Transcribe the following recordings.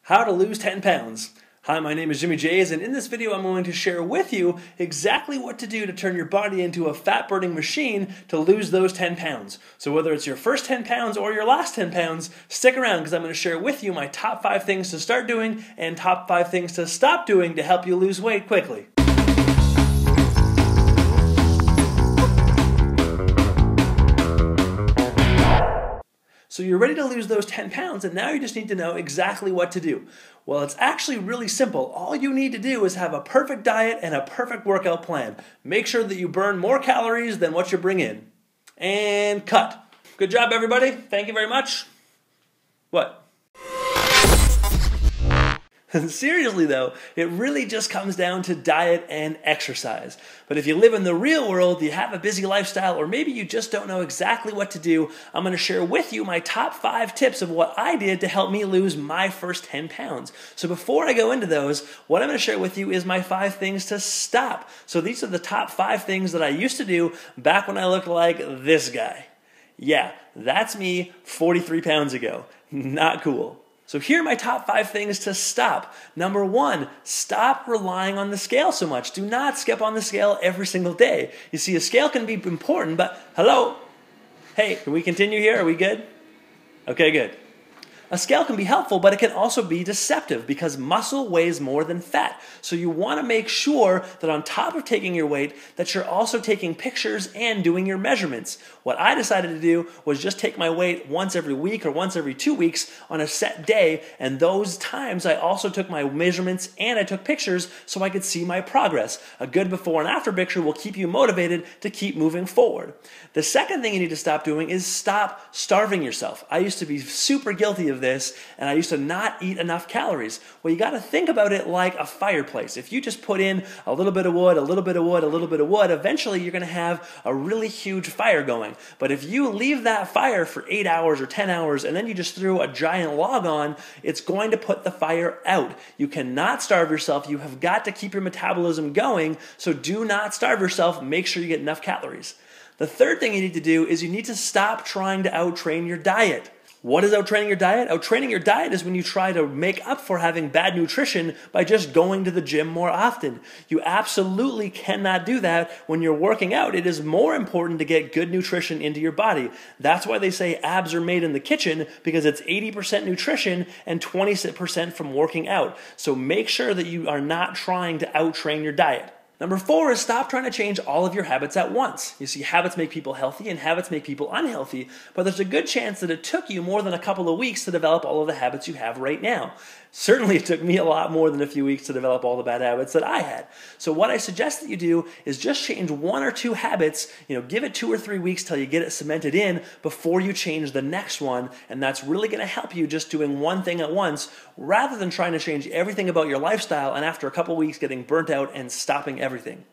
How to lose 10 pounds. Hi, my name is Jimmy Jays, and in this video I'm going to share with you exactly what to do to turn your body into a fat-burning machine to lose those 10 pounds. So whether it's your first 10 pounds or your last 10 pounds, stick around because I'm going to share with you my top 5 things to start doing and top 5 things to stop doing to help you lose weight quickly. So you're ready to lose those 10 pounds, and now you just need to know exactly what to do. Well, it's actually really simple. All you need to do is have a perfect diet and a perfect workout plan. Make sure that you burn more calories than what you bring in. And cut. Good job, everybody. Thank you very much. What? Seriously though, it really just comes down to diet and exercise. But if you live in the real world, you have a busy lifestyle, or maybe you just don't know exactly what to do, I'm going to share with you my top 5 tips of what I did to help me lose my first 10 pounds. So before I go into those, what I'm going to share with you is my 5 things to stop. So these are the top 5 things that I used to do back when I looked like this guy. Yeah, that's me 43 pounds ago. Not cool. So here are my top 5 things to stop. Number 1, stop relying on the scale so much. Do not skip on the scale every single day. You see, a scale can be important, but hello? Hey, can we continue here? Are we good? Okay, good. A scale can be helpful, but it can also be deceptive because muscle weighs more than fat. So you want to make sure that on top of taking your weight, that you're also taking pictures and doing your measurements. What I decided to do was just take my weight once every week or once every 2 weeks on a set day, and those times I also took my measurements and I took pictures so I could see my progress. A good before and after picture will keep you motivated to keep moving forward. The second thing you need to stop doing is stop starving yourself. I used to be super guilty of this, and I used to not eat enough calories. Well, you got to think about it like a fireplace. If you just put in a little bit of wood, a little bit of wood, a little bit of wood, eventually you're going to have a really huge fire going. But if you leave that fire for 8 hours or 10 hours and then you just threw a giant log on, it's going to put the fire out. You cannot starve yourself. You have got to keep your metabolism going, so do not starve yourself. Make sure you get enough calories. The third thing you need to do is you need to stop trying to out-train your diet. What is out-training your diet? Out-training your diet is when you try to make up for having bad nutrition by just going to the gym more often. You absolutely cannot do that when you're working out. It is more important to get good nutrition into your body. That's why they say abs are made in the kitchen, because it's 80% nutrition and 20% from working out. So make sure that you are not trying to out-train your diet. Number 4 is stop trying to change all of your habits at once. You see, habits make people healthy and habits make people unhealthy, but there's a good chance that it took you more than a couple of weeks to develop all of the habits you have right now. Certainly it took me a lot more than a few weeks to develop all the bad habits that I had. So what I suggest that you do is just change 1 or 2 habits, give it 2 or 3 weeks till you get it cemented in before you change the next one, and that's really going to help you just doing one thing at once rather than trying to change everything about your lifestyle and after a couple of weeks getting burnt out and stopping everything.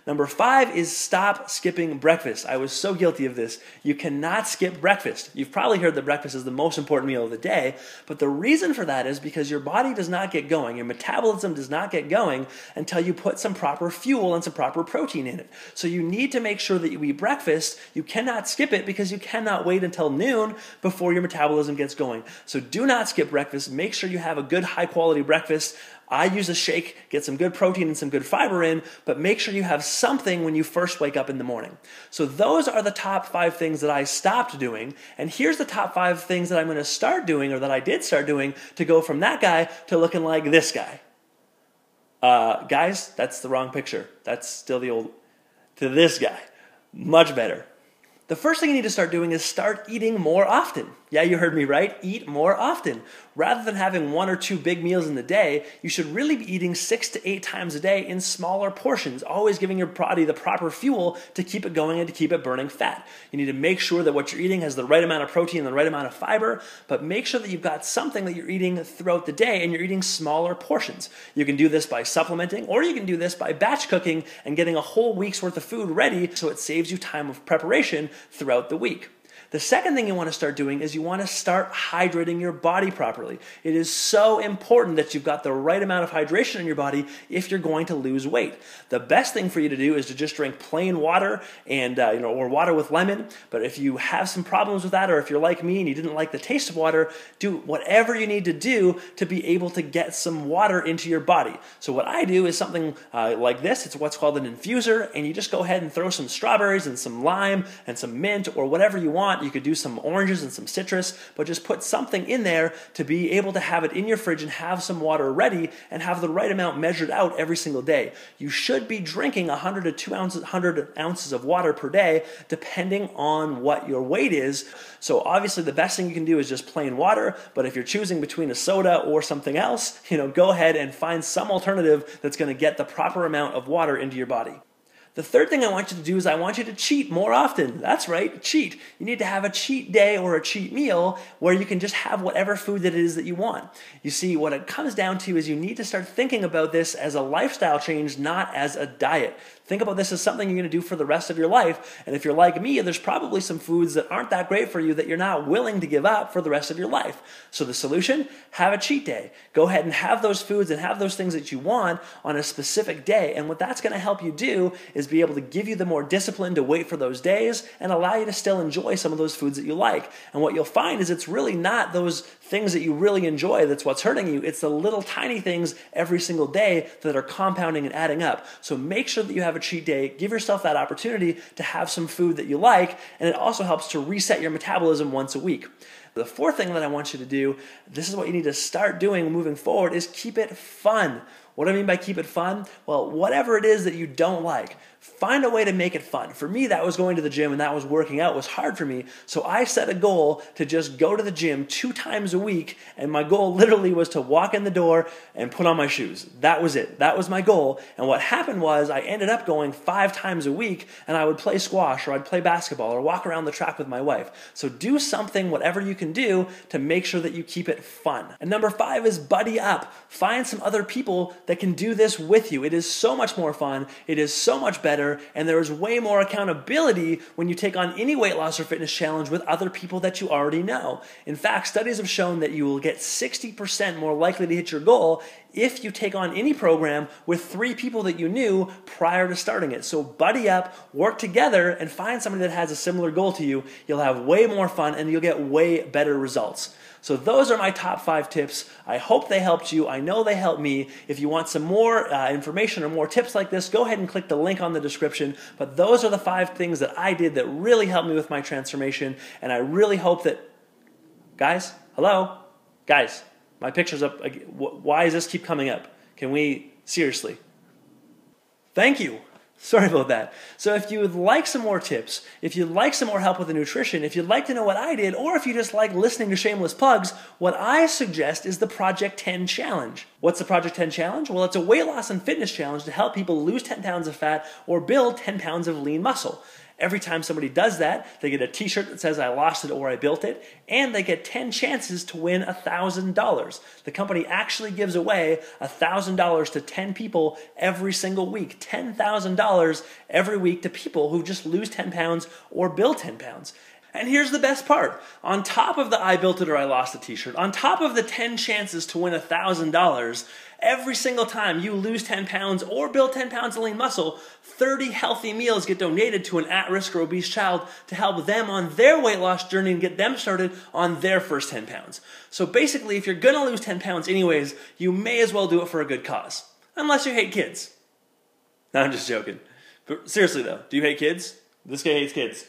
Number 5 is stop skipping breakfast. I was so guilty of this. You cannot skip breakfast. You've probably heard that breakfast is the most important meal of the day, but the reason for that is because your body does not get going, your metabolism does not get going until you put some proper fuel and some proper protein in it. So you need to make sure that you eat breakfast. You cannot skip it because you cannot wait until noon before your metabolism gets going. So do not skip breakfast. Make sure you have a good high quality breakfast. I use a shake, get some good protein and some good fiber in, but make sure you have something when you first wake up in the morning. So those are the top 5 things that I stopped doing, and here's the top 5 things that I'm going to start doing, or that I did start doing, to go from that guy to looking like this guy. Guys, that's the wrong picture. That's still the old, to this guy. Much better. The first thing you need to start doing is start eating more often. Yeah, you heard me right. Eat more often. Rather than having 1 or 2 big meals in the day, you should really be eating 6 to 8 times a day in smaller portions, always giving your body the proper fuel to keep it going and to keep it burning fat. You need to make sure that what you're eating has the right amount of protein and the right amount of fiber, but make sure that you've got something that you're eating throughout the day and you're eating smaller portions. You can do this by supplementing, or you can do this by batch cooking and getting a whole week's worth of food ready so it saves you time of preparation throughout the week. The second thing you want to start doing is you want to start hydrating your body properly. It is so important that you've got the right amount of hydration in your body if you're going to lose weight. The best thing for you to do is to just drink plain water and or water with lemon. But if you have some problems with that, or if you're like me and you didn't like the taste of water, do whatever you need to do to be able to get some water into your body. So what I do is something like this. It's what's called an infuser, and you just go ahead and throw some strawberries and some lime and some mint or whatever you want. You could do some oranges and some citrus, but just put something in there to be able to have it in your fridge and have some water ready and have the right amount measured out every single day. You should be drinking 100 to 200 ounces of water per day, depending on what your weight is. So obviously the best thing you can do is just plain water, but if you're choosing between a soda or something else, go ahead and find some alternative that's going to get the proper amount of water into your body. The third thing I want you to do is I want you to cheat more often. That's right, cheat. You need to have a cheat day or a cheat meal where you can just have whatever food that it is that you want. You see, what it comes down to is you need to start thinking about this as a lifestyle change, not as a diet. Think about this as something you're going to do for the rest of your life. And if you're like me, there's probably some foods that aren't that great for you that you're not willing to give up for the rest of your life. So the solution, have a cheat day. Go ahead and have those foods and have those things that you want on a specific day. And what that's going to help you do is be able to give you the more discipline to wait for those days and allow you to still enjoy some of those foods that you like. And what you'll find is it's really not those things that you really enjoy that's what's hurting you. It's the little tiny things every single day that are compounding and adding up. So make sure that you have a cheat day. Give yourself that opportunity to have some food that you like, and it also helps to reset your metabolism once a week. The fourth thing that I want you to do, this is what you need to start doing moving forward, is keep it fun. What do I mean by keep it fun? Well, whatever it is that you don't like, find a way to make it fun. For me, that was going to the gym and that was working out. It was hard for me. So I set a goal to just go to the gym 2 times a week, and my goal literally was to walk in the door and put on my shoes. That was it. That was my goal. And what happened was I ended up going 5 times a week, and I would play squash or I'd play basketball or walk around the track with my wife. So do something, whatever you can do, to make sure that you keep it fun. And number 5 is buddy up. Find some other people that can do this with you. It is so much more fun. It is so much better, and there is way more accountability when you take on any weight loss or fitness challenge with other people that you already know. In fact, studies have shown that you will get 60% more likely to hit your goal if you take on any program with 3 people that you knew prior to starting it. So buddy up, work together, and find somebody that has a similar goal to you. You'll have way more fun and you'll get way better results. So those are my top 5 tips. I hope they helped you. I know they helped me. If you want some more information or more tips like this, go ahead and click the link on the description. But those are the 5 things that I did that really helped me with my transformation. And I really hope that, guys, hello? Guys, my picture's up. Why does this keep coming up? Can we, seriously? Thank you. Sorry about that. So if you would like some more tips, if you'd like some more help with the nutrition, if you'd like to know what I did, or if you just like listening to shameless plugs, what I suggest is the Project 10 Challenge. What's the Project 10 Challenge? Well, it's a weight loss and fitness challenge to help people lose 10 pounds of fat or build 10 pounds of lean muscle. Every time somebody does that, they get a t-shirt that says I lost it or I built it, and they get 10 chances to win $1,000. The company actually gives away $1,000 to 10 people every single week. $10,000 every week to people who just lose 10 pounds or build 10 pounds. And here's the best part. On top of the I built it or I lost it t-shirt, on top of the 10 chances to win $1,000, every single time you lose 10 pounds or build 10 pounds of lean muscle, 30 healthy meals get donated to an at-risk or obese child to help them on their weight loss journey and get them started on their first 10 pounds. So basically, if you're going to lose 10 pounds anyways, you may as well do it for a good cause. Unless you hate kids. No, I'm just joking. But seriously though, do you hate kids? This guy hates kids.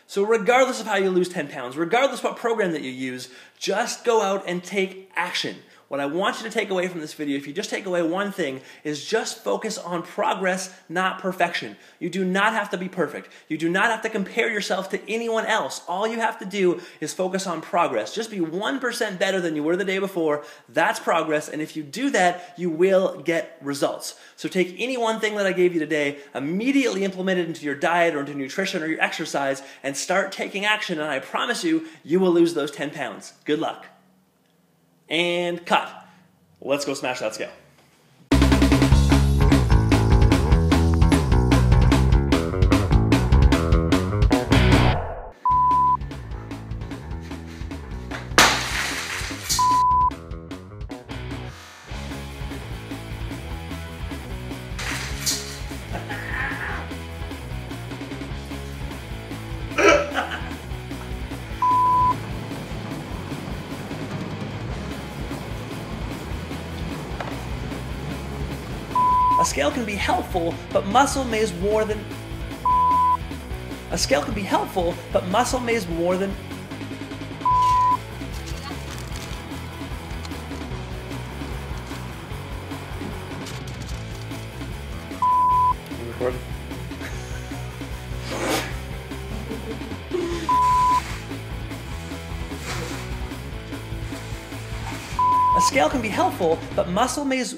So regardless of how you lose 10 pounds, regardless what program that you use, just go out and take action. What I want you to take away from this video, if you just take away one thing, is just focus on progress, not perfection. You do not have to be perfect. You do not have to compare yourself to anyone else. All you have to do is focus on progress. Just be 1% better than you were the day before. That's progress, and if you do that, you will get results. So take any one thing that I gave you today, immediately implement it into your diet or into nutrition or your exercise, and start taking action, and I promise you, you will lose those 10 pounds. Good luck. And cut. Let's go smash that scale. A scale can be helpful, but muscle weighs more than... A scale can be helpful, but muscle weighs more than... Recording. A scale can be helpful, but muscle weighs...